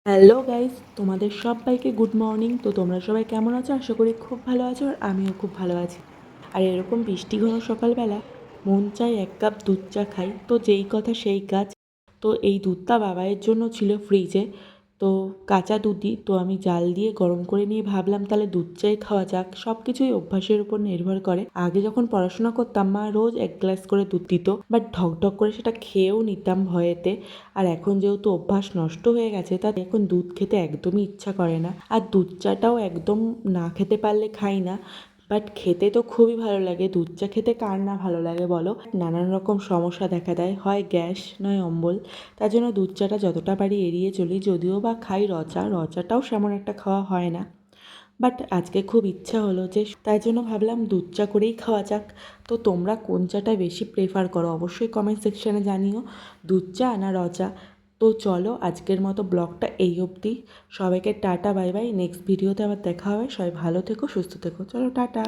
Hello guys, তোমাদের সবাইকে good morning. তো তোমরা সবাই কেমন আছো? আশা করি খুব ভালো আছো, আর আমিও খুব ভালো আছি। আর এরকম বৃষ্টি ঘন সকালবেলা মন চাই এক কাপ দুধ চা খাই, তো যেই কথা সেই কাজ। তো এই দুধটা বাবাইয়ের জন্য ছিল ফ্রিজে, তো কাঁচা দুধই তো আমি জাল দিয়ে গরম করে নিয়ে ভাবলাম তাহলে দুধ চাই খাওয়া যাক। সব কিছুই অভ্যাসের উপর নির্ভর করে। আগে যখন পড়াশোনা করতাম মা রোজ 1 গ্লাস করে দুধ দিত, বাট ঢক করে সেটা খেয়েও নিতাম ভয়েতে। আর এখন যেহেতু অভ্যাস নষ্ট হয়ে গেছে, তাতে এখন দুধ খেতে একদমই ইচ্ছা করে না। আর দুধ চাটাও একদম না খেতে পারলে খাই না, বাট খেতে তো খুবই ভালো লাগে। দুধ চা খেতে কার না ভালো লাগে বলো? নানান রকম সমস্যা দেখা দেয়, হয় গ্যাস নয় অম্বল। তার জন্য দুধ চাটা যতটা পারি এড়িয়ে চলি। যদিও বা খাই রচাটাও সেমন একটা খাওয়া হয় না, বাট আজকে খুব ইচ্ছা হলো যে, তাই জন্য ভাবলাম দুধ চা করেই খাওয়া যাক। তো তোমরা কোন চাটা বেশি প্রেফার করো অবশ্যই কমেন্ট সেকশানে জানিও, দুধ চা না র চা। তো চলো আজকের মতো ব্লগটা এই অবধি। সবাইকে টাটা, বাই বাই। নেক্সট ভিডিওতে আবার দেখা হবে। সবাই ভালো থেকো, সুস্থ থেকো। চলো টাটা।